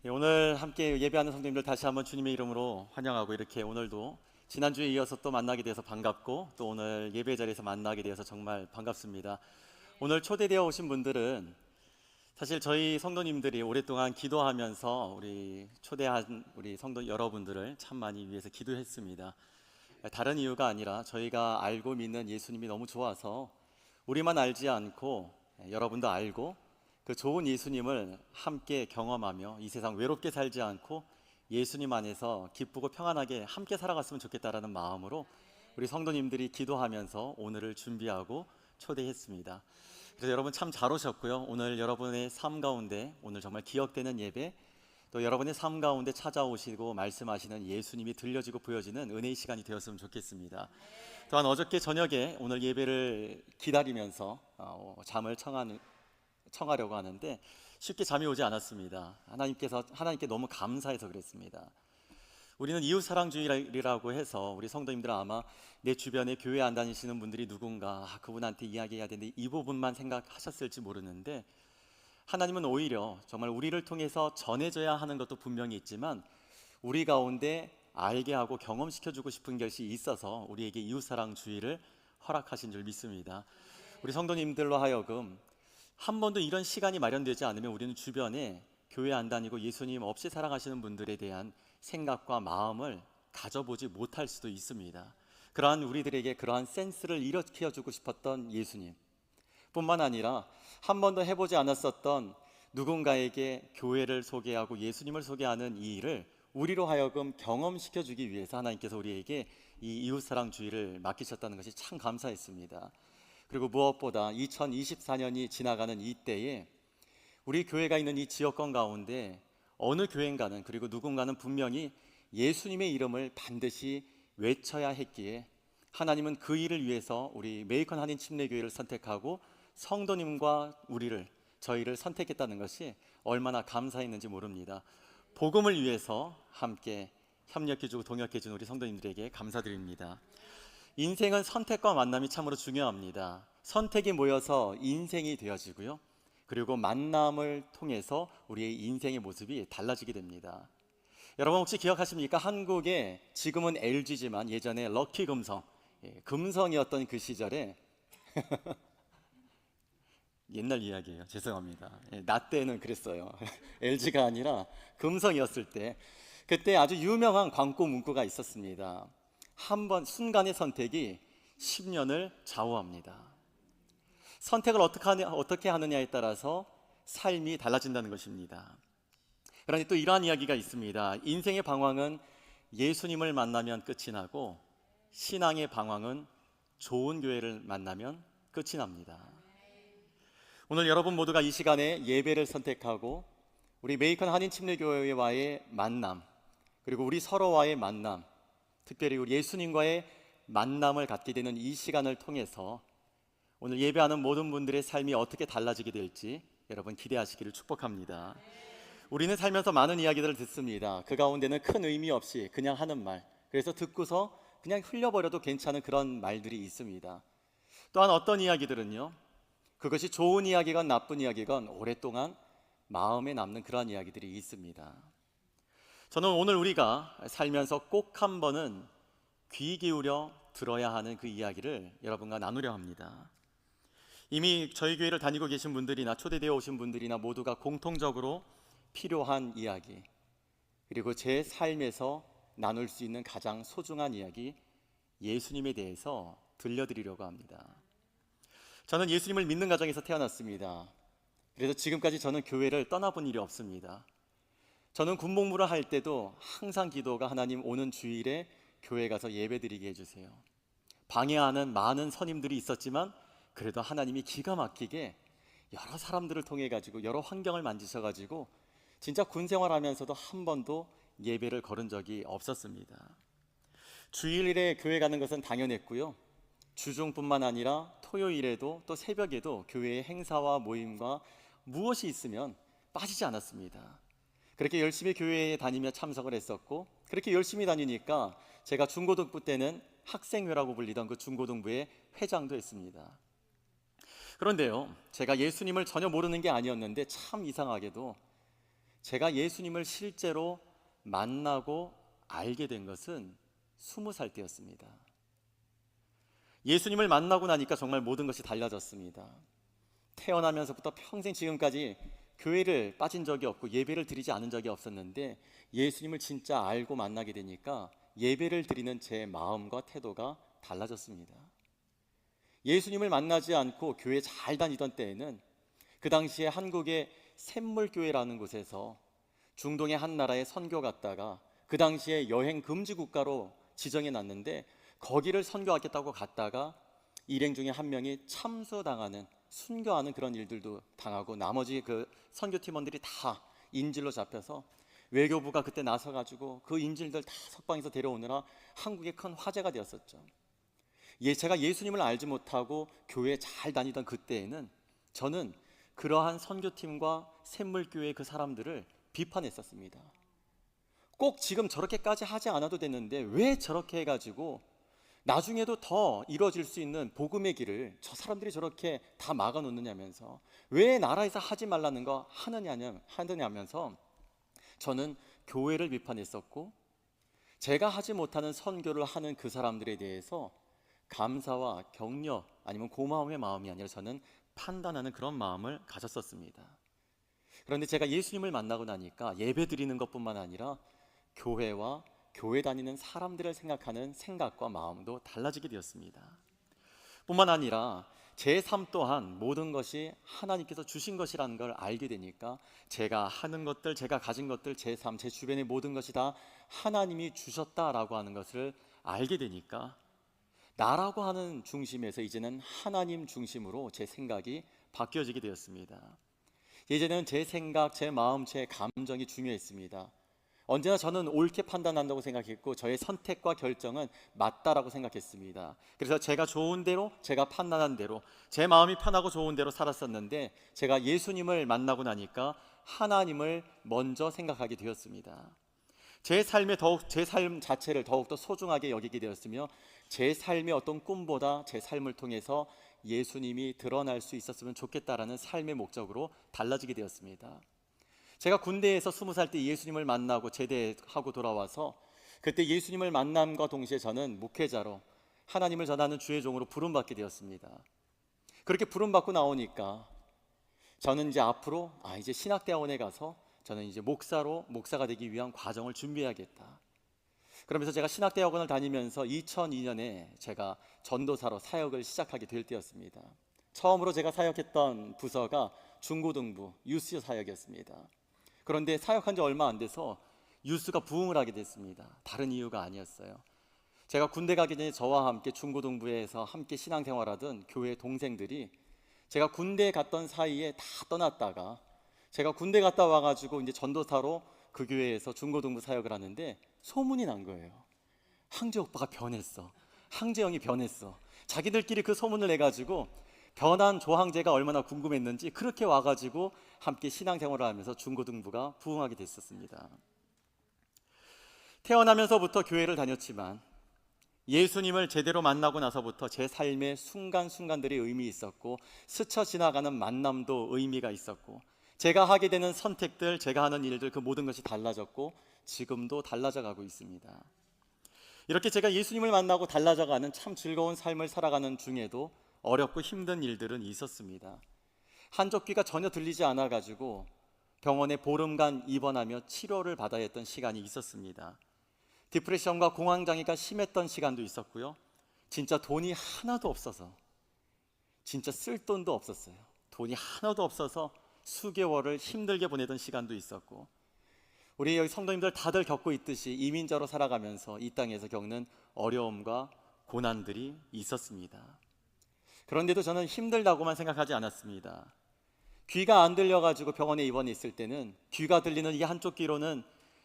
오늘 함께 예배하는 성도님들 다시 한번 주님의 이름으로 환영하고, 이렇게 오늘도 지난주에 이어서 또 만나게 돼서 반갑고, 또 오늘 예배 자리에서 만나게 되어서 정말 반갑습니다. 오늘 초대되어 오신 분들은 사실 저희 성도님들이 오랫동안 기도하면서 우리 초대한 우리 성도 여러분들을 참 많이 위해서 기도했습니다. 다른 이유가 아니라 저희가 알고 믿는 예수님이 너무 좋아서 우리만 알지 않고 여러분도 알고 그 좋은 예수님을 함께 경험하며 이 세상 외롭게 살지 않고 예수님 안에서 기쁘고 평안하게 함께 살아갔으면 좋겠다라는 마음으로 우리 성도님들이 기도하면서 오늘을 준비하고 초대했습니다. 그래서 여러분 참 잘 오셨고요. 오늘 여러분의 삶 가운데 오늘 정말 기억되는 예배, 또 여러분의 삶 가운데 찾아오시고 말씀하시는 예수님이 들려지고 보여지는 은혜의 시간이 되었으면 좋겠습니다. 또한 어저께 저녁에 오늘 예배를 기다리면서 잠을 청하려고 하는데 쉽게 잠이 오지 않았습니다. 하나님께 너무 감사해서 그랬습니다. 우리는 이웃사랑주의라고 해서 우리 성도님들은 아마 내 주변에 교회 안 다니시는 분들이 누군가, 그분한테 이야기해야 되는데 이 부분만 생각하셨을지 모르는데, 하나님은 오히려 정말 우리를 통해서 전해져야 하는 것도 분명히 있지만 우리 가운데 알게 하고 경험시켜주고 싶은 것이 있어서 우리에게 이웃사랑주의를 허락하신 줄 믿습니다. 우리 성도님들로 하여금 한 번도 이런 시간이 마련되지 않으면 우리는 주변에 교회 안 다니고 예수님 없이 살아가시는 분들에 대한 생각과 마음을 가져보지 못할 수도 있습니다. 그러한 우리들에게 그러한 센스를 일으켜주고 싶었던 예수님 뿐만 아니라 한 번도 해보지 않았었던 누군가에게 교회를 소개하고 예수님을 소개하는 이 일을 우리로 하여금 경험시켜주기 위해서 하나님께서 우리에게 이 이웃사랑주의를 맡기셨다는 것이 참 감사했습니다. 그리고 무엇보다 2024년이 지나가는 이때에 우리 교회가 있는 이 지역권 가운데 어느 교회인가는, 그리고 누군가는 분명히 예수님의 이름을 반드시 외쳐야 했기에 하나님은 그 일을 위해서 우리 메이컨 한인 침례교회를 선택하고 성도님과 저희를 선택했다는 것이 얼마나 감사했는지 모릅니다. 복음을 위해서 함께 협력해주고 동역해준 우리 성도님들에게 감사드립니다. 인생은 선택과 만남이 참으로 중요합니다. 선택이 모여서 인생이 되어지고요, 그리고 만남을 통해서 우리의 인생의 모습이 달라지게 됩니다. 여러분 혹시 기억하십니까? 한국에 지금은 LG지만 예전에 럭키 금성, 금성이었던 그 시절에 옛날 이야기예요. 죄송합니다. 나 때는 그랬어요. LG가 아니라 금성이었을 때, 그때 아주 유명한 광고 문구가 있었습니다. 한 번 순간의 선택이 10년을 좌우합니다. 선택을 어떻게 하느냐에 따라서 삶이 달라진다는 것입니다. 그런데 또 이러한 이야기가 있습니다. 인생의 방황은 예수님을 만나면 끝이 나고 신앙의 방황은 좋은 교회를 만나면 끝이 납니다. 오늘 여러분 모두가 이 시간에 예배를 선택하고 우리 메이컨 한인 침례교회와의 만남, 그리고 우리 서로와의 만남, 특별히 우리 예수님과의 만남을 갖게 되는 이 시간을 통해서 오늘 예배하는 모든 분들의 삶이 어떻게 달라지게 될지 여러분 기대하시기를 축복합니다. 우리는 살면서 많은 이야기들을 듣습니다. 그 가운데는 큰 의미 없이 그냥 하는 말, 그래서 듣고서 그냥 흘려버려도 괜찮은 그런 말들이 있습니다. 또한 어떤 이야기들은요, 그것이 좋은 이야기건 나쁜 이야기건 오랫동안 마음에 남는 그런 이야기들이 있습니다. 저는 오늘 우리가 살면서 꼭 한 번은 귀 기울여 들어야 하는 그 이야기를 여러분과 나누려 합니다. 이미 저희 교회를 다니고 계신 분들이나 초대되어 오신 분들이나 모두가 공통적으로 필요한 이야기, 그리고 제 삶에서 나눌 수 있는 가장 소중한 이야기, 예수님에 대해서 들려드리려고 합니다. 저는 예수님을 믿는 가정에서 태어났습니다. 그래서 지금까지 저는 교회를 떠나본 일이 없습니다. 저는 군복무를 할 때도 항상 기도가, 하나님 오는 주일에 교회 가서 예배드리게 해주세요. 방해하는 많은 선임들이 있었지만 그래도 하나님이 기가 막히게 여러 사람들을 통해 가지고 여러 환경을 만지셔 가지고 진짜 군 생활하면서도 한 번도 예배를 거른 적이 없었습니다. 주일에 교회 가는 것은 당연했고요, 주중뿐만 아니라 토요일에도 또 새벽에도 교회의 행사와 모임과 무엇이 있으면 빠지지 않았습니다. 그렇게 열심히 교회에 다니며 참석을 했었고, 그렇게 열심히 다니니까 제가 중고등부 때는 학생회라고 불리던 그 중고등부의 회장도 했습니다. 그런데요, 제가 예수님을 전혀 모르는 게 아니었는데 참 이상하게도 제가 예수님을 실제로 만나고 알게 된 것은 20살 때였습니다. 예수님을 만나고 나니까 정말 모든 것이 달라졌습니다. 태어나면서부터 평생 지금까지 교회를 빠진 적이 없고 예배를 드리지 않은 적이 없었는데, 예수님을 진짜 알고 만나게 되니까 예배를 드리는 제 마음과 태도가 달라졌습니다. 예수님을 만나지 않고 교회 잘 다니던 때에는 그 당시에 한국의 샘물교회라는 곳에서 중동의 한 나라에 선교 갔다가 그 당시에 여행 금지 국가로 지정해 놨는데, 거기를 선교하겠다고 갔다가 일행 중에 한 명이 참수당하는, 순교하는 그런 일들도 당하고, 나머지 그 선교팀원들이 다 인질로 잡혀서 외교부가 그때 나서가지고 그 인질들 다 석방해서 데려오느라 한국에 큰 화제가 되었었죠. 제가 예수님을 알지 못하고 교회 잘 다니던 그때에는 저는 그러한 선교팀과 샘물교회 그 사람들을 비판했었습니다. 꼭 지금 저렇게까지 하지 않아도 됐는데 왜 저렇게 해가지고 나중에도 더 이루어질 수 있는 복음의 길을 저 사람들이 저렇게 다 막아놓느냐면서, 왜 나라에서 하지 말라는 거 하느냐면서 저는 교회를 비판했었고, 제가 하지 못하는 선교를 하는 그 사람들에 대해서 감사와 격려 아니면 고마움의 마음이 아니라 저는 판단하는 그런 마음을 가졌었습니다. 그런데 제가 예수님을 만나고 나니까 예배 드리는 것뿐만 아니라 교회와 교회 다니는 사람들을 생각하는 생각과 마음도 달라지게 되었습니다. 뿐만 아니라 제 삶 또한 모든 것이 하나님께서 주신 것이라는 걸 알게 되니까 제가 하는 것들, 제가 가진 것들, 제 삶, 제 주변의 모든 것이 다 하나님이 주셨다라고 하는 것을 알게 되니까 나라고 하는 중심에서 이제는 하나님 중심으로 제 생각이 바뀌어지게 되었습니다. 예전에는 제 생각, 제 마음, 제 감정이 중요했습니다. 언제나 저는 옳게 판단한다고 생각했고 저의 선택과 결정은 맞다라고 생각했습니다. 그래서 제가 좋은 대로, 제가 판단한 대로, 제 마음이 편하고 좋은 대로 살았었는데, 제가 예수님을 만나고 나니까 하나님을 먼저 생각하게 되었습니다. 제 삶 자체를 더욱더 소중하게 여기게 되었으며, 제 삶의 어떤 꿈보다 제 삶을 통해서 예수님이 드러날 수 있었으면 좋겠다라는 삶의 목적으로 달라지게 되었습니다. 제가 군대에서 20살 때 예수님을 만나고 제대하고 돌아와서 그때 예수님을 만남과 동시에 저는 목회자로 하나님을 전하는 주의 종으로 부름받게 되었습니다. 그렇게 부름받고 나오니까 저는 이제 앞으로 이제 신학대학원에 가서 저는 이제 목사가 되기 위한 과정을 준비해야겠다. 그러면서 제가 신학대학원을 다니면서 2002년에 제가 전도사로 사역을 시작하게 될 때였습니다. 처음으로 제가 사역했던 부서가 중고등부 유스 사역이었습니다. 그런데 사역한 지 얼마 안 돼서 유스가 부흥을 하게 됐습니다. 다른 이유가 아니었어요. 제가 군대 가기 전에 저와 함께 중고등부에서 함께 신앙생활하던 교회 동생들이 제가 군대에 갔던 사이에 다 떠났다가 제가 군대 갔다 와가지고 이제 전도사로 그 교회에서 중고등부 사역을 하는데 소문이 난 거예요. 항재 오빠가 변했어. 항재형이 변했어. 자기들끼리 그 소문을 내가지고 변한 조항제가 얼마나 궁금했는지 그렇게 와가지고 함께 신앙생활을 하면서 중고등부가 부흥하게 됐었습니다. 태어나면서부터 교회를 다녔지만 예수님을 제대로 만나고 나서부터 제 삶의 순간순간들이 의미 있었고, 스쳐 지나가는 만남도 의미가 있었고, 제가 하게 되는 선택들, 제가 하는 일들, 그 모든 것이 달라졌고 지금도 달라져 가고 있습니다. 이렇게 제가 예수님을 만나고 달라져가는 참 즐거운 삶을 살아가는 중에도 어렵고 힘든 일들은 있었습니다. 한쪽 귀가 전혀 들리지 않아가지고 병원에 보름간 입원하며 치료를 받아야 했던 시간이 있었습니다. 디프레션과 공황장애가 심했던 시간도 있었고요. 진짜 돈이 하나도 없어서, 진짜 쓸 돈도 없었어요. 돈이 하나도 없어서 수개월을 힘들게 보내던 시간도 있었고, 우리 여기 성도님들 다들 겪고 있듯이 이민자로 살아가면서 이 땅에서 겪는 어려움과 고난들이 있었습니다. 그런데도 저는 힘들다고만 생각하지 않았습니다. 귀가 안 들려가지고 병원에 입원했을 때는 귀가 들리는 이 한쪽 귀로는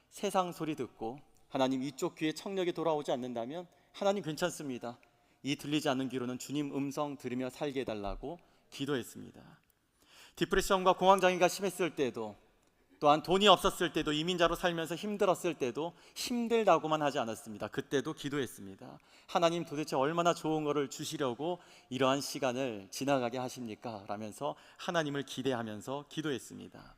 세상 소리 듣고, 하나님 이쪽 귀에 청력이 돌아오지 않는다면 하나님 괜찮습니다. 이 들리지 않는 귀로는 주님 음성 들으며 살게 해달라고 기도했습니다. 디프레션과 공황장애가 심했을 때도, 또한 돈이 없었을 때도, 이민자로 살면서 힘들었을 때도 힘들다고만 하지 않았습니다. 그때도 기도했습니다. 하나님 도대체 얼마나 좋은 거를 주시려고 이러한 시간을 지나가게 하십니까? 라면서 하나님을 기대하면서 기도했습니다.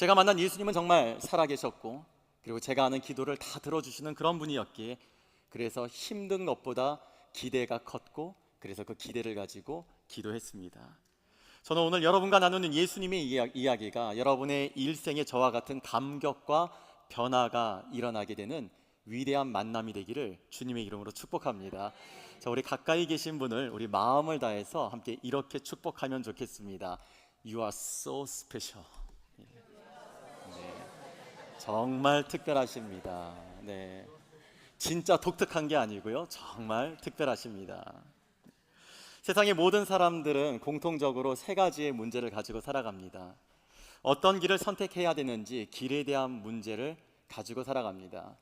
제가 만난 예수님은 정말 살아계셨고, 그리고 제가 하는 기도를 다 들어주시는 그런 분이었기에, 그래서 힘든 것보다 기대가 컸고, 그래서 그 기대를 가지고 기도했습니다. 저는 오늘 여러분과 나누는 예수님의 이야기가 여러분의 일생에 저와 같은 감격과 변화가 일어나게 되는 위대한 만남이 되기를 주님의 이름으로 축복합니다. 자, 우리 가까이 계신 분을 우리 마음을 다해서 함께 이렇게 축복하면 좋겠습니다. You are so special. 네, 정말 특별하십니다. 네, 진짜 독특한 게 아니고요, 정말 특별하십니다. 세상의 모든 사람들은 공통적으로 세 가지의 문제를 가지고 살아갑니다. 어떤 길을 선택해야 되는지 길에 대한 문제를 가지고 살아갑니다.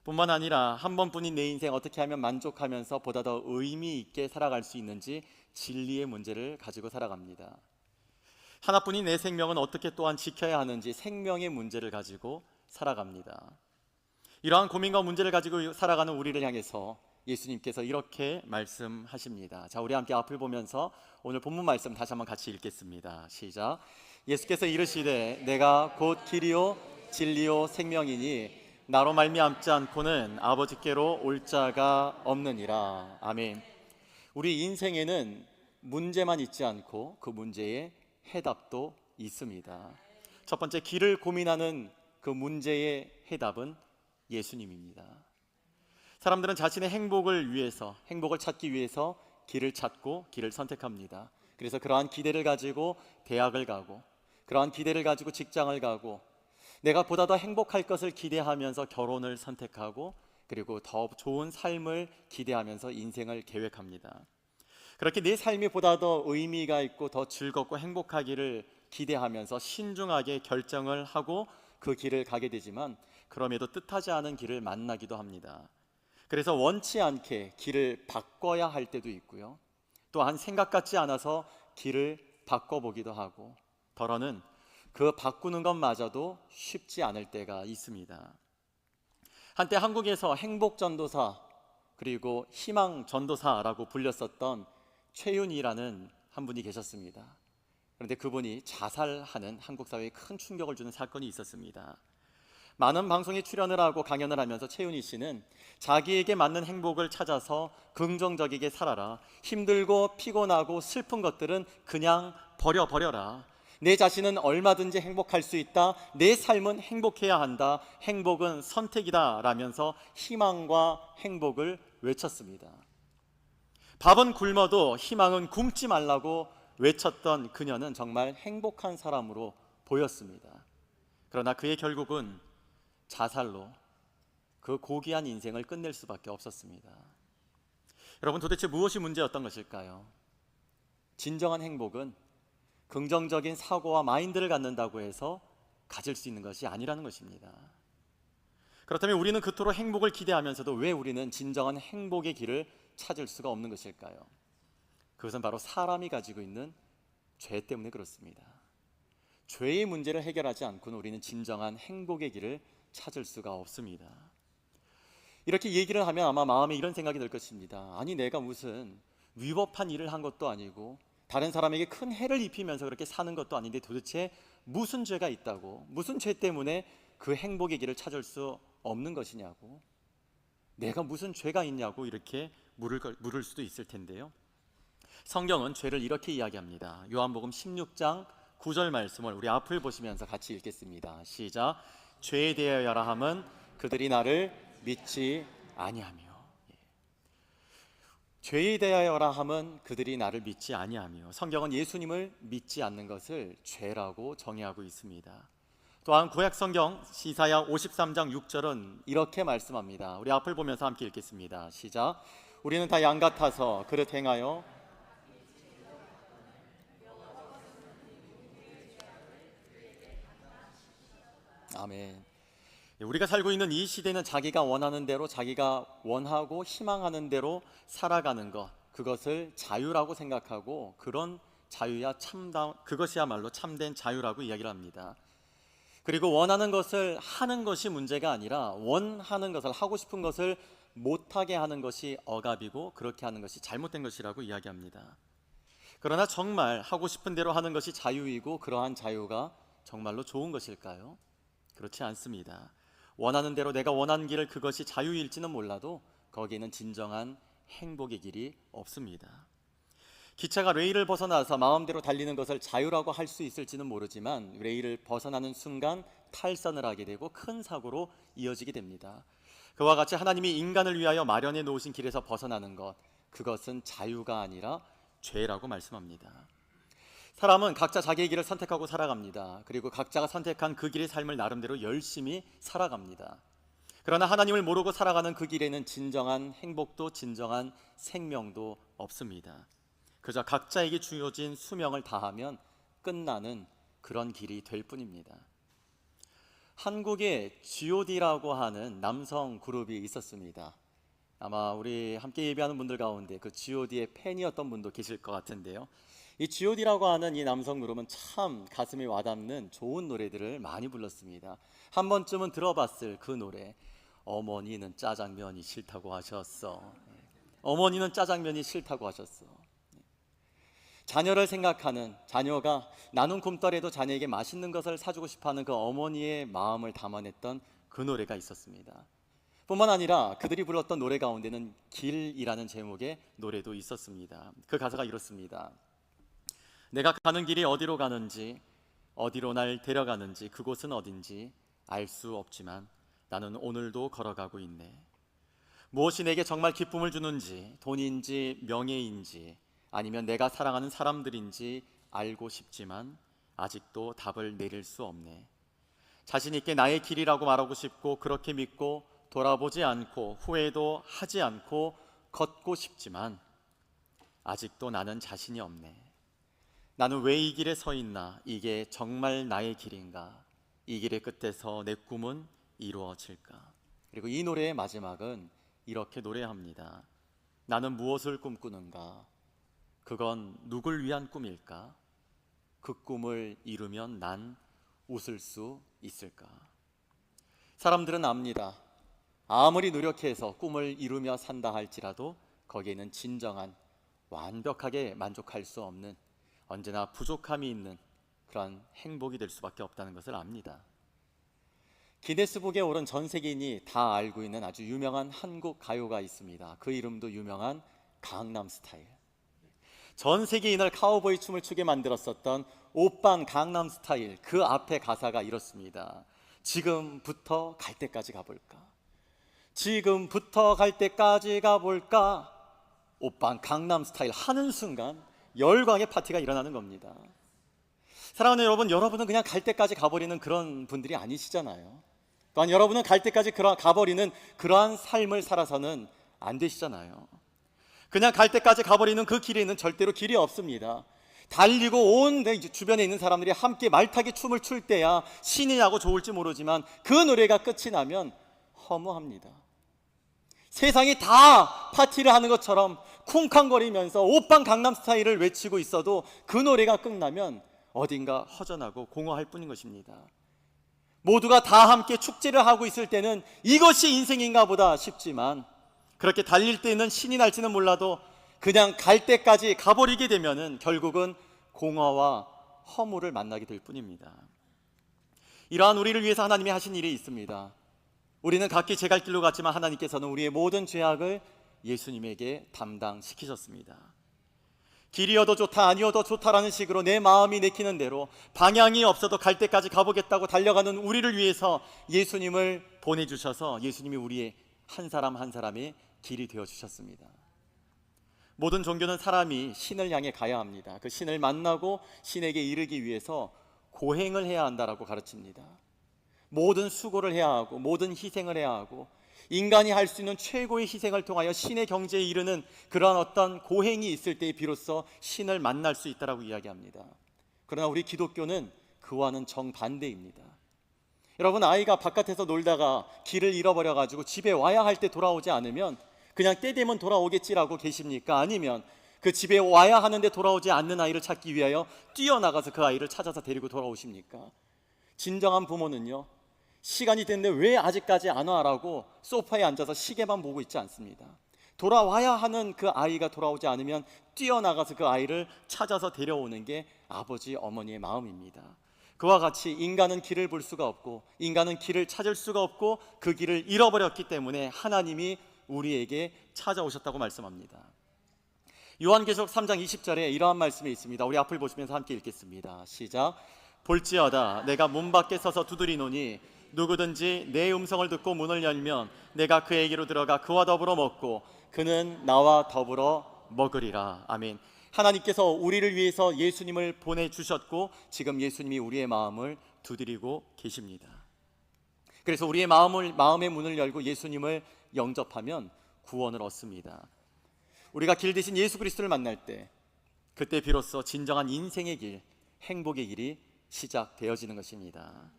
뿐만 아니라 한 번뿐인 내 인생 어떻게 하면 만족하면서 보다 더 의미 있게 살아갈 수 있는지 진리의 문제를 가지고 살아갑니다. 하나뿐인 내 생명은 어떻게 또한 지켜야 하는지 생명의 문제를 가지고 살아갑니다. 이러한 고민과 문제를 가지고 살아가는 우리를 향해서 예수님께서 이렇게 말씀하십니다. 자, 우리 함께 앞을 보면서 오늘 본문 말씀 다시 한번 같이 읽겠습니다. 시작. 예수께서 이르시되 내가 곧 길이요 진리요 생명이니 나로 말미암지 않고는 아버지께로 올 자가 없느니라. 아멘. 우리 인생에는 문제만 있지 않고 그 문제에 해답도 있습니다. 첫 번째, 길을 고민하는 그 문제의 해답은 예수님입니다. 사람들은 자신의 행복을 위해서, 행복을 찾기 위해서 길을 찾고 길을 선택합니다. 그래서 그러한 기대를 가지고 대학을 가고, 그러한 기대를 가지고 직장을 가고, 내가 보다 더 행복할 것을 기대하면서 결혼을 선택하고, 그리고 더 좋은 삶을 기대하면서 인생을 계획합니다. 그렇게 내 삶이 보다 더 의미가 있고 더 즐겁고 행복하기를 기대하면서 신중하게 결정을 하고 그 길을 가게 되지만, 그럼에도 뜻하지 않은 길을 만나기도 합니다. 그래서 원치 않게 길을 바꿔야 할 때도 있고요, 또한 생각 같지 않아서 길을 바꿔보기도 하고, 더러는 그 바꾸는 것마저도 쉽지 않을 때가 있습니다. 한때 한국에서 행복전도사 그리고 희망전도사라고 불렸었던 최윤희라는 한 분이 계셨습니다. 그런데 그분이 자살하는 한국 사회에 큰 충격을 주는 사건이 있었습니다. 많은 방송에 출연을 하고 강연을 하면서 최윤희 씨는 자기에게 맞는 행복을 찾아서 긍정적이게 살아라, 힘들고 피곤하고 슬픈 것들은 그냥 버려라, 내 자신은 얼마든지 행복할 수 있다, 내 삶은 행복해야 한다, 행복은 선택이다 라면서 희망과 행복을 외쳤습니다. 밥은 굶어도 희망은 굶지 말라고 외쳤던 그녀는 정말 행복한 사람으로 보였습니다. 그러나 그의 결국은 자살로 그 고귀한 인생을 끝낼 수밖에 없었습니다. 여러분, 도대체 무엇이 문제였던 것일까요? 진정한 행복은 긍정적인 사고와 마인드를 갖는다고 해서 가질 수 있는 것이 아니라는 것입니다. 그렇다면 우리는 그토록 행복을 기대하면서도 왜 우리는 진정한 행복의 길을 찾을 수가 없는 것일까요? 그것은 바로 사람이 가지고 있는 죄 때문에 그렇습니다. 죄의 문제를 해결하지 않고는 우리는 진정한 행복의 길을 찾을 수가 없습니다. 이렇게 얘기를 하면 아마 마음에 이런 생각이 들 것입니다. 아니, 내가 무슨 위법한 일을 한 것도 아니고 다른 사람에게 큰 해를 입히면서 그렇게 사는 것도 아닌데 도대체 무슨 죄가 있다고, 무슨 죄 때문에 그 행복의 길을 찾을 수 없는 것이냐고, 내가 무슨 죄가 있냐고 이렇게 물을 수도 있을 텐데요, 성경은 죄를 이렇게 이야기합니다. 요한복음 16장 9절 말씀을 우리 앞을 보시면서 같이 읽겠습니다. 시작. 죄에 대하여라 함은 그들이 나를 믿지 아니하며. 죄에 대하여라 함은 그들이 나를 믿지 아니하며. 성경은 예수님을 믿지 않는 것을 죄라고 정의하고 있습니다. 또한 구약 성경 이사야 53장 6절은 이렇게 말씀합니다. 우리 앞을 보면서 함께 읽겠습니다. 시작. 우리는 다 양 같아서 그릇 행하여 아멘. 우리가 살고 있는 이 시대는 자기가 원하는 대로, 자기가 원하고 희망하는 대로 살아가는 것, 그것을 자유라고 생각하고, 그런 자유야 그것이야말로 참된 자유라고 이야기를 합니다. 그리고 원하는 것을 하는 것이 문제가 아니라 원하는 것을, 하고 싶은 것을 못하게 하는 것이 억압이고, 그렇게 하는 것이 잘못된 것이라고 이야기합니다. 그러나 정말 하고 싶은 대로 하는 것이 자유이고, 그러한 자유가 정말로 좋은 것일까요? 그렇지 않습니다. 원하는 대로 내가 원하는 길을 그것이 자유일지는 몰라도 거기에는 진정한 행복의 길이 없습니다. 기차가 레일을 벗어나서 마음대로 달리는 것을 자유라고 할 수 있을지는 모르지만 레일을 벗어나는 순간 탈선을 하게 되고 큰 사고로 이어지게 됩니다. 그와 같이 하나님이 인간을 위하여 마련해 놓으신 길에서 벗어나는 것, 그것은 자유가 아니라 죄라고 말씀합니다. 사람은 각자 자기의 길을 선택하고 살아갑니다. 그리고 각자가 선택한 그 길의 삶을 나름대로 열심히 살아갑니다. 그러나 하나님을 모르고 살아가는 그 길에는 진정한 행복도 진정한 생명도 없습니다. 그저 각자에게 주어진 수명을 다하면 끝나는 그런 길이 될 뿐입니다. 한국에 G.O.D라고 하는 남성 그룹이 있었습니다. 아마 우리 함께 예배하는 분들 가운데 그 G.O.D의 팬이었던 분도 계실 것 같은데요. 이 G.O.D라고 하는 이 남성 그룹은 참 가슴에 와닿는 좋은 노래들을 많이 불렀습니다. 한 번쯤은 들어봤을 그 노래, 어머니는 짜장면이 싫다고 하셨어. 어머니는 짜장면이 싫다고 하셨어. 자녀를 생각하는, 자녀가 나눈 굶더라도 자녀에게 맛있는 것을 사주고 싶어하는 그 어머니의 마음을 담아냈던 그 노래가 있었습니다. 뿐만 아니라 그들이 불렀던 노래 가운데는 길이라는 제목의 노래도 있었습니다. 그 가사가 이렇습니다. 내가 가는 길이 어디로 가는지, 어디로 날 데려가는지, 그곳은 어딘지 알 수 없지만 나는 오늘도 걸어가고 있네. 무엇이 내게 정말 기쁨을 주는지, 돈인지 명예인지 아니면 내가 사랑하는 사람들인지 알고 싶지만 아직도 답을 내릴 수 없네. 자신 있게 나의 길이라고 말하고 싶고 그렇게 믿고 돌아보지 않고 후회도 하지 않고 걷고 싶지만 아직도 나는 자신이 없네. 나는 왜 이 길에 서 있나? 이게 정말 나의 길인가? 이 길의 끝에서 내 꿈은 이루어질까? 그리고 이 노래의 마지막은 이렇게 노래합니다. 나는 무엇을 꿈꾸는가? 그건 누굴 위한 꿈일까? 그 꿈을 이루면 난 웃을 수 있을까? 사람들은 압니다. 아무리 노력해서 꿈을 이루며 산다 할지라도 거기에는 진정한 완벽하게 만족할 수 없는 언제나 부족함이 있는 그런 행복이 될 수밖에 없다는 것을 압니다. 기네스북에 오른 전 세계인이 다 알고 있는 아주 유명한 한국 가요가 있습니다. 그 이름도 유명한 강남스타일. 전 세계인을 카우보이 춤을 추게 만들었었던 오빤 강남스타일, 그 앞에 가사가 이렇습니다. 지금부터 갈 때까지 가볼까? 지금부터 갈 때까지 가볼까? 오빤 강남스타일 하는 순간 열광의 파티가 일어나는 겁니다. 사랑하는 여러분, 여러분은 그냥 갈 때까지 가버리는 그런 분들이 아니시잖아요. 또한 여러분은 갈 때까지 가버리는 그러한 삶을 살아서는 안 되시잖아요. 그냥 갈 때까지 가버리는 그 길에는 절대로 길이 없습니다. 달리고 온 주변에 있는 사람들이 함께 말타기 춤을 출 때야 신이 나고 좋을지 모르지만 그 노래가 끝이 나면 허무합니다. 세상이 다 파티를 하는 것처럼 쿵쾅거리면서 오빤 강남스타일을 외치고 있어도 그 노래가 끝나면 어딘가 허전하고 공허할 뿐인 것입니다. 모두가 다 함께 축제를 하고 있을 때는 이것이 인생인가 보다 싶지만 그렇게 달릴 때는 신이 날지는 몰라도 그냥 갈 때까지 가버리게 되면은 결국은 공허와 허무를 만나게 될 뿐입니다. 이러한 우리를 위해서 하나님이 하신 일이 있습니다. 우리는 각기 제 갈 길로 갔지만 하나님께서는 우리의 모든 죄악을 예수님에게 담당시키셨습니다. 길이어도 좋다 아니어도 좋다라는 식으로 내 마음이 내키는 대로 방향이 없어도 갈 때까지 가보겠다고 달려가는 우리를 위해서 예수님을 보내주셔서 예수님이 우리의 한 사람 한 사람의 길이 되어주셨습니다. 모든 종교는 사람이 신을 향해 가야 합니다. 그 신을 만나고 신에게 이르기 위해서 고행을 해야 한다라고 가르칩니다. 모든 수고를 해야 하고 모든 희생을 해야 하고 인간이 할 수 있는 최고의 희생을 통하여 신의 경지에 이르는 그러한 어떤 고행이 있을 때 비로소 신을 만날 수 있다라고 이야기합니다. 그러나 우리 기독교는 그와는 정반대입니다. 여러분, 아이가 바깥에서 놀다가 길을 잃어버려가지고 집에 와야 할 때 돌아오지 않으면 그냥 때 되면 돌아오겠지라고 계십니까? 아니면 그 집에 와야 하는데 돌아오지 않는 아이를 찾기 위하여 뛰어나가서 그 아이를 찾아서 데리고 돌아오십니까? 진정한 부모는요, 시간이 됐는데 왜 아직까지 안 와라고 소파에 앉아서 시계만 보고 있지 않습니다. 돌아와야 하는 그 아이가 돌아오지 않으면 뛰어나가서 그 아이를 찾아서 데려오는 게 아버지 어머니의 마음입니다. 그와 같이 인간은 길을 볼 수가 없고 인간은 길을 찾을 수가 없고 그 길을 잃어버렸기 때문에 하나님이 우리에게 찾아오셨다고 말씀합니다. 요한계시록 3장 20절에 이러한 말씀이 있습니다. 우리 앞을 보시면서 함께 읽겠습니다. 시작. 볼지어다 내가 문 밖에 서서 두드리노니 누구든지 내 음성을 듣고 문을 열면 내가 그에게로 들어가 그와 더불어 먹고 그는 나와 더불어 먹으리라. 아멘. 하나님께서 우리를 위해서 예수님을 보내주셨고 지금 예수님이 우리의 마음을 두드리고 계십니다. 그래서 우리의 마음의 문을 열고 예수님을 영접하면 구원을 얻습니다. 우리가 길 대신 예수 그리스도를 만날 때 그때 비로소 진정한 인생의 길, 행복의 길이 시작되어지는 것입니다.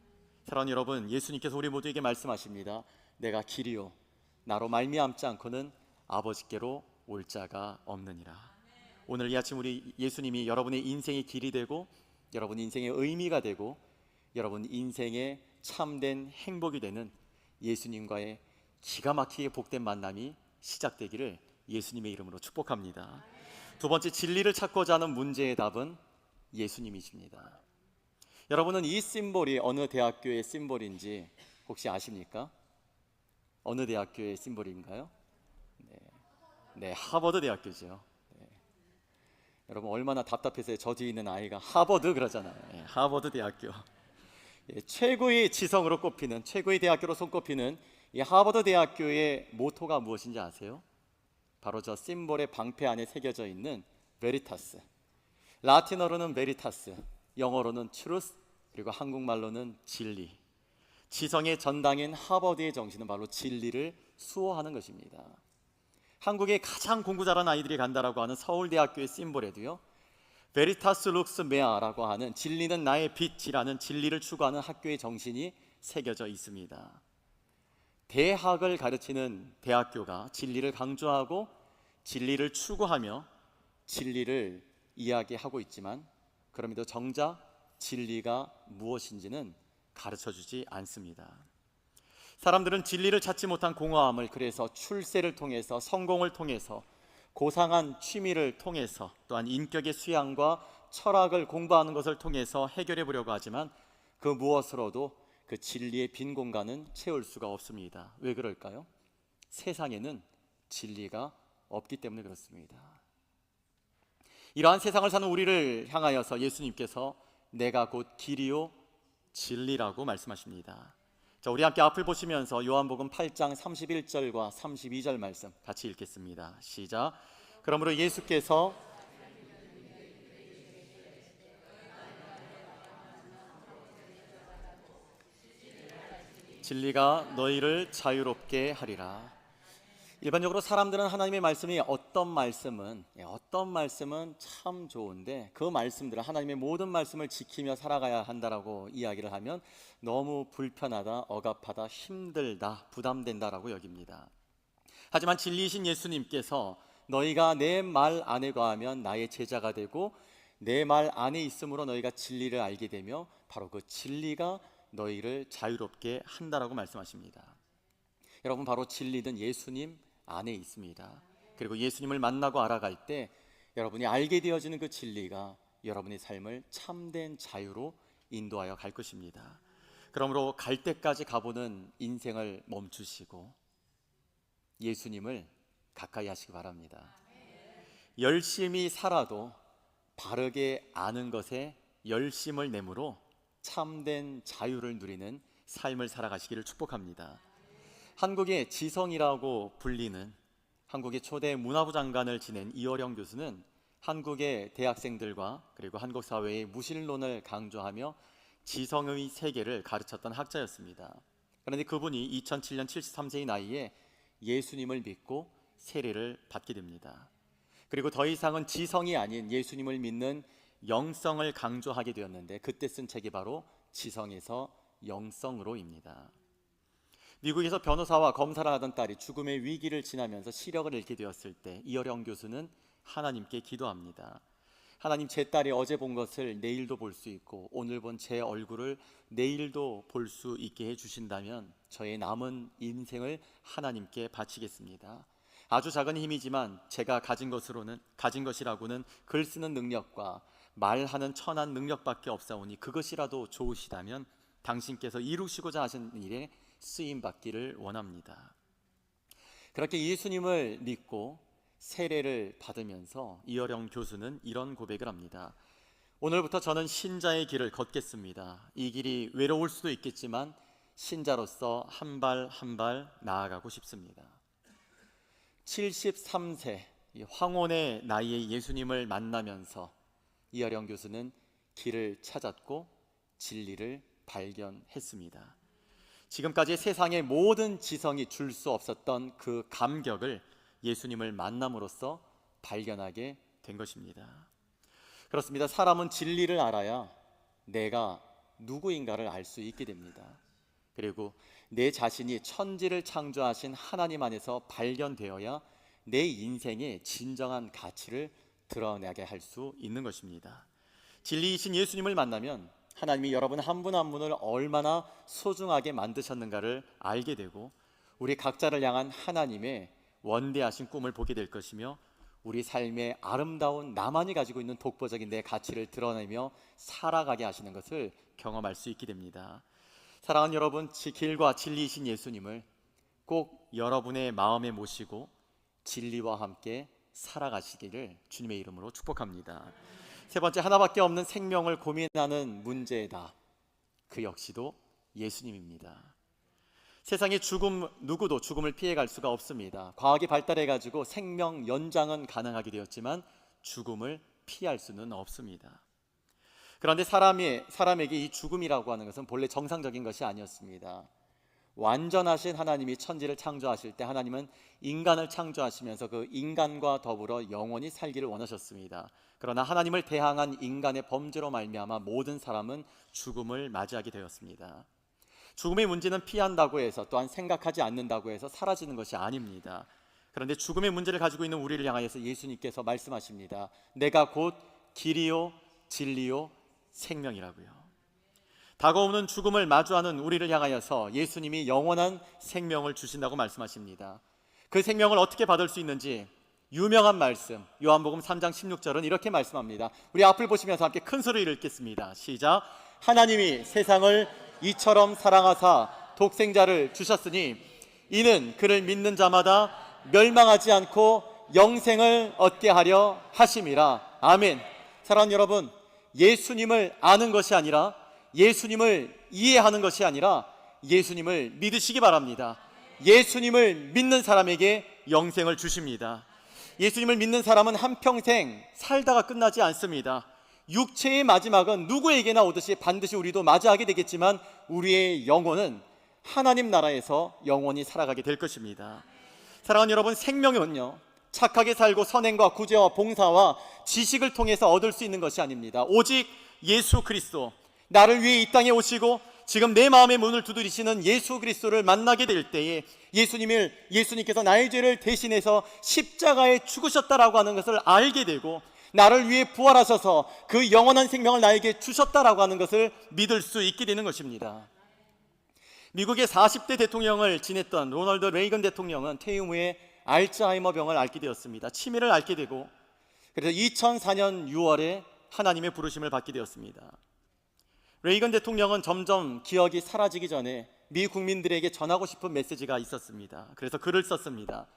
사랑하는 여러분, 예수님께서 우리 모두에게 말씀하십니다. 내가 길이요 나로 말미암지 않고는 아버지께로 올 자가 없느니라. 오늘 이 아침 우리 예수님이 여러분의 인생의 길이 되고 여러분 인생의 의미가 되고 여러분 인생의 참된 행복이 되는 예수님과의 기가 막히게 복된 만남이 시작되기를 예수님의 이름으로 축복합니다. 두 번째, 진리를 찾고자 하는 문제의 답은 예수님이십니다. 여러분은 이 심볼이 어느 대학교의 심볼인지 혹시 아십니까? 어느 대학교의 심볼인가요? 네, 하버드 대학교죠. 네. 여러분 얼마나 답답해서 저 뒤에 있는 아이가 하버드 그러잖아요. 네, 하버드 대학교. 최고의 지성으로 꼽히는, 최고의 대학교로 손꼽히는 이 하버드 대학교의 모토가 무엇인지 아세요? 바로 저 심볼의 방패 안에 새겨져 있는 베리타스. 라틴어로는 베리타스, 영어로는 트루스, 그리고 한국말로는 진리. 지성의 전당인 하버드의 정신은 바로 진리를 수호하는 것입니다. 한국의 가장 공부 잘하는 아이들이 간다라고 하는 서울대학교의 심볼에도요, 베리타스 룩스 메아라고 하는 진리는 나의 빛이라는 진리를 추구하는 학교의 정신이 새겨져 있습니다. 대학을 가르치는 대학교가 진리를 강조하고 진리를 추구하며 진리를 이야기하고 있지만 그럼에도 정작 진리가 무엇인지는 가르쳐주지 않습니다. 사람들은 진리를 찾지 못한 공허함을 그래서 출세를 통해서, 성공을 통해서, 고상한 취미를 통해서, 또한 인격의 수양과 철학을 공부하는 것을 통해서 해결해 보려고 하지만 그 무엇으로도 그 진리의 빈 공간은 채울 수가 없습니다. 왜 그럴까요? 세상에는 진리가 없기 때문에 그렇습니다. 이러한 세상을 사는 우리를 향하여서 예수님께서 내가 곧 길이요 진리라고 말씀하십니다. 자, 우리 함께 앞을 보시면서 요한복음 8장 31절과 32절 말씀 같이 읽겠습니다. 시작. 그러므로 예수께서 진리가 너희를 자유롭게 하리라. 일반적으로 사람들은 하나님의 말씀이 어떤 말씀은 참 좋은데 그 말씀들은 하나님의 모든 말씀을 지키며 살아가야 한다라고 이야기를 하면 너무 불편하다, 억압하다, 힘들다, 부담된다라고 여깁니다. 하지만 진리이신 예수님께서 너희가 내 말 안에 거하면 나의 제자가 되고 내 말 안에 있으므로 너희가 진리를 알게 되며 바로 그 진리가 너희를 자유롭게 한다라고 말씀하십니다. 여러분, 바로 진리는 예수님 안에 있습니다. 그리고 예수님을 만나고 알아갈 때 여러분이 알게 되어지는 그 진리가 여러분의 삶을 참된 자유로 인도하여 갈 것입니다. 그러므로 갈 때까지 가보는 인생을 멈추시고 예수님을 가까이 하시기 바랍니다. 열심히 살아도 바르게 아는 것에 열심을 내므로 참된 자유를 누리는 삶을 살아가시기를 축복합니다. 한국의 지성이라고 불리는 한국의 초대 문화부 장관을 지낸 이어령 교수는 한국의 대학생들과 그리고 한국 사회의 무신론을 강조하며 지성의 세계를 가르쳤던 학자였습니다. 그런데 그분이 2007년 73세의 나이에 예수님을 믿고 세례를 받게 됩니다. 그리고 더 이상은 지성이 아닌 예수님을 믿는 영성을 강조하게 되었는데 그때 쓴 책이 바로 지성에서 영성으로입니다. 미국에서 변호사와 검사를 하던 딸이 죽음의 위기를 지나면서 시력을 잃게 되었을 때 이어령 교수는 하나님께 기도합니다. 하나님, 제 딸이 어제 본 것을 내일도 볼 수 있고 오늘 본 제 얼굴을 내일도 볼 수 있게 해주신다면 저의 남은 인생을 하나님께 바치겠습니다. 아주 작은 힘이지만 제가 가진 것이라고는 글 쓰는 능력과 말하는 천한 능력밖에 없사오니 그것이라도 좋으시다면 당신께서 이루시고자 하신 일에 쓰임 받기를 원합니다. 그렇게 예수님을 믿고 세례를 받으면서 이어령 교수는 이런 고백을 합니다. 오늘부터 저는 신자의 길을 걷겠습니다. 이 길이 외로울 수도 있겠지만 신자로서 한 발 한 발 나아가고 싶습니다. 73세 황혼의 나이에 예수님을 만나면서 이어령 교수는 길을 찾았고 진리를 발견했습니다. 지금까지 세상의 모든 지성이 줄 수 없었던 그 감격을 예수님을 만남으로써 발견하게 된 것입니다. 그렇습니다. 사람은 진리를 알아야 내가 누구인가를 알 수 있게 됩니다. 그리고 내 자신이 천지를 창조하신 하나님 안에서 발견되어야 내 인생의 진정한 가치를 드러내게 할 수 있는 것입니다. 진리이신 예수님을 만나면 하나님이 여러분 한 분 한 분을 얼마나 소중하게 만드셨는가를 알게 되고 우리 각자를 향한 하나님의 원대하신 꿈을 보게 될 것이며 우리 삶의 아름다운 나만이 가지고 있는 독보적인 내 가치를 드러내며 살아가게 하시는 것을 경험할 수 있게 됩니다. 사랑하는 여러분, 길과 진리이신 예수님을 꼭 여러분의 마음에 모시고 진리와 함께 살아가시기를 주님의 이름으로 축복합니다. 세 번째, 하나밖에 없는 생명을 고민하는 문제다. 그 역시도 예수님입니다. 세상의 누구도 죽음을 피해갈 수가 없습니다. 과학이 발달해가지고 생명 연장은 가능하게 되었지만 죽음을 피할 수는 없습니다. 그런데 사람에게 이 죽음이라고 하는 것은 본래 정상적인 것이 아니었습니다. 완전하신 하나님이 천지를 창조하실 때 하나님은 인간을 창조하시면서 그 인간과 더불어 영원히 살기를 원하셨습니다. 그러나 하나님을 대항한 인간의 범죄로 말미암아 모든 사람은 죽음을 맞이하게 되었습니다. 죽음의 문제는 피한다고 해서 또한 생각하지 않는다고 해서 사라지는 것이 아닙니다. 그런데 죽음의 문제를 가지고 있는 우리를 향하여서 예수님께서 말씀하십니다. 내가 곧 길이요 진리요 생명이라고요. 다가오는 죽음을 마주하는 우리를 향하여서 예수님이 영원한 생명을 주신다고 말씀하십니다. 그 생명을 어떻게 받을 수 있는지 유명한 말씀 요한복음 3장 16절은 이렇게 말씀합니다. 우리 앞을 보시면서 함께 큰 소리를 읽겠습니다. 시작. 하나님이 세상을 이처럼 사랑하사 독생자를 주셨으니 이는 그를 믿는 자마다 멸망하지 않고 영생을 얻게 하려 하심이라. 아멘. 사랑하는 여러분, 예수님을 아는 것이 아니라 예수님을 이해하는 것이 아니라 예수님을 믿으시기 바랍니다. 예수님을 믿는 사람에게 영생을 주십니다. 예수님을 믿는 사람은 한평생 살다가 끝나지 않습니다. 육체의 마지막은 누구에게나 오듯이 반드시 우리도 맞이하게 되겠지만 우리의 영혼은 하나님 나라에서 영원히 살아가게 될 것입니다. 사랑하는 여러분, 생명은요 착하게 살고 선행과 구제와 봉사와 지식을 통해서 얻을 수 있는 것이 아닙니다. 오직 예수 그리스도, 나를 위해 이 땅에 오시고 지금 내 마음의 문을 두드리시는 예수 그리스도를 만나게 될 때에 예수님께서 나의 죄를 대신해서 십자가에 죽으셨다라고 하는 것을 알게 되고 나를 위해 부활하셔서 그 영원한 생명을 나에게 주셨다라고 하는 것을 믿을 수 있게 되는 것입니다. 미국의 40대 대통령을 지냈던 로널드 레이건 대통령은 퇴임 후에 알츠하이머 병을 앓게 되었습니다. 치매를 앓게 되고 그래서 2004년 6월에 하나님의 부르심을 받게 되었습니다. 레이건 대통령은 점점 기억이 사라지기 전에 미 국민들에게 전하고 싶은 메시지가 있었습니다. 그래서 글을 썼습니다.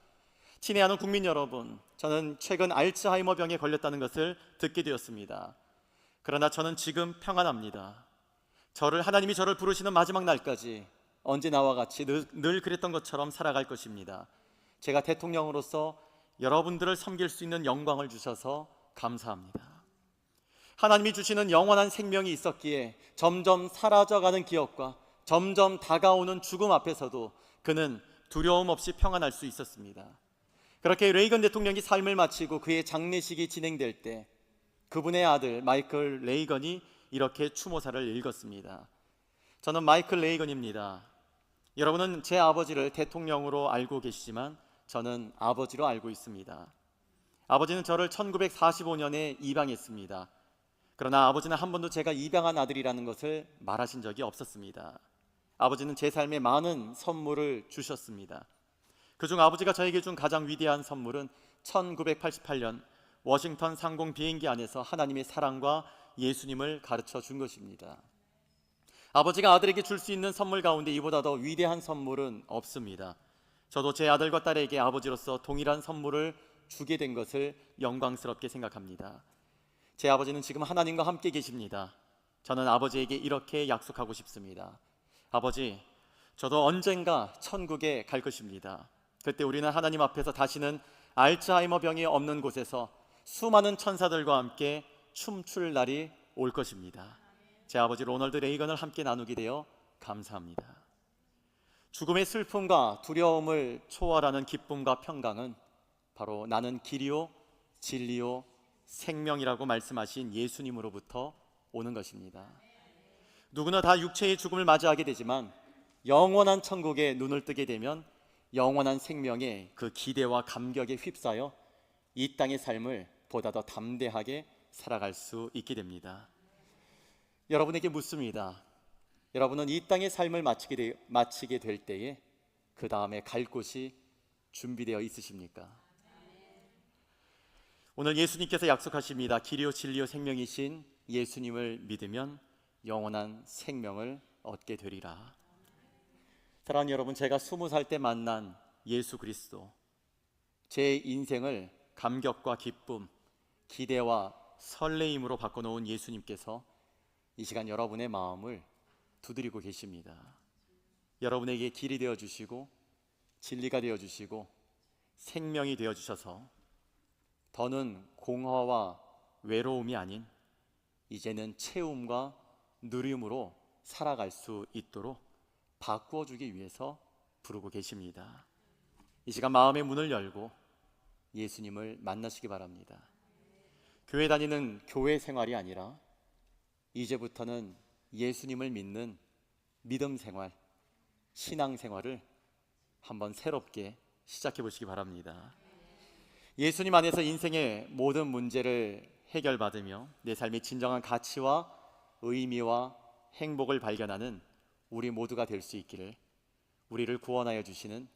친애하는 국민 여러분, 저는 최근 알츠하이머 병에 걸렸다는 것을 듣게 되었습니다. 그러나 저는 지금 평안합니다. 하나님이 저를 부르시는 마지막 날까지 언제나와 같이 늘 그랬던 것처럼 살아갈 것입니다. 제가 대통령으로서 여러분들을 섬길 수 있는 영광을 주셔서 감사합니다. 하나님이 주시는 영원한 생명이 있었기에 점점 사라져가는 기억과 점점 다가오는 죽음 앞에서도 그는 두려움 없이 평안할 수 있었습니다. 그렇게 레이건 대통령이 삶을 마치고 그의 장례식이 진행될 때 그분의 아들 마이클 레이건이 이렇게 추모사를 읽었습니다. 저는 마이클 레이건입니다. 여러분은 제 아버지를 대통령으로 알고 계시지만 저는 아버지로 알고 있습니다. 아버지는 저를 1945년에 입양했습니다. 그러나 아버지는 한 번도 제가 입양한 아들이라는 것을 말하신 적이 없었습니다. 아버지는 제 삶에 많은 선물을 주셨습니다. 그중 아버지가 저에게 준 가장 위대한 선물은 1988년 워싱턴 상공 비행기 안에서 하나님의 사랑과 예수님을 가르쳐 준 것입니다. 아버지가 아들에게 줄 수 있는 선물 가운데 이보다 더 위대한 선물은 없습니다. 저도 제 아들과 딸에게 아버지로서 동일한 선물을 주게 된 것을 영광스럽게 생각합니다. 제 아버지는 지금 하나님과 함께 계십니다. 저는 아버지에게 이렇게 약속하고 싶습니다. 아버지, 저도 언젠가 천국에 갈 것입니다. 그때 우리는 하나님 앞에서 다시는 알츠하이머 병이 없는 곳에서 수많은 천사들과 함께 춤출 날이 올 것입니다. 제 아버지 로널드 레이건을 함께 나누게 되어 감사합니다. 죽음의 슬픔과 두려움을 초월하는 기쁨과 평강은 바로 나는 길이요 진리요 생명이라고 말씀하신 예수님으로부터 오는 것입니다. 누구나 다 육체의 죽음을 맞이하게 되지만 영원한 천국에 눈을 뜨게 되면 영원한 생명의 그 기대와 감격에 휩싸여 이 땅의 삶을 보다 더 담대하게 살아갈 수 있게 됩니다. 여러분에게 묻습니다. 여러분은 이 땅의 삶을 마치게 될 때에 그 다음에 갈 곳이 준비되어 있으십니까? 오늘 예수님께서 약속하십니다. 길이요 진리요 생명이신 예수님을 믿으면 영원한 생명을 얻게 되리라. 사랑하는 여러분, 제가 20살 때 만난 예수 그리스도, 제 인생을 감격과 기쁨, 기대와 설레임으로 바꿔놓은 예수님께서 이 시간 여러분의 마음을 두드리고 계십니다. 여러분에게 길이 되어주시고 진리가 되어주시고 생명이 되어주셔서 더는 공허와 외로움이 아닌 이제는 채움과 누림으로 살아갈 수 있도록 바꾸어주기 위해서 부르고 계십니다. 이 시간 마음의 문을 열고 예수님을 만나시기 바랍니다. 교회 다니는 교회 생활이 아니라 이제부터는 예수님을 믿는 믿음 생활, 신앙 생활을 한번 새롭게 시작해 보시기 바랍니다. 예수님 안에서 인생의 모든 문제를 해결받으며 내 삶의 진정한 가치와 의미와 행복을 발견하는 우리 모두가 될 수 있기를 우리를 구원하여 주시는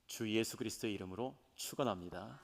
주 예수 그리스도의 이름으로 축원합니다.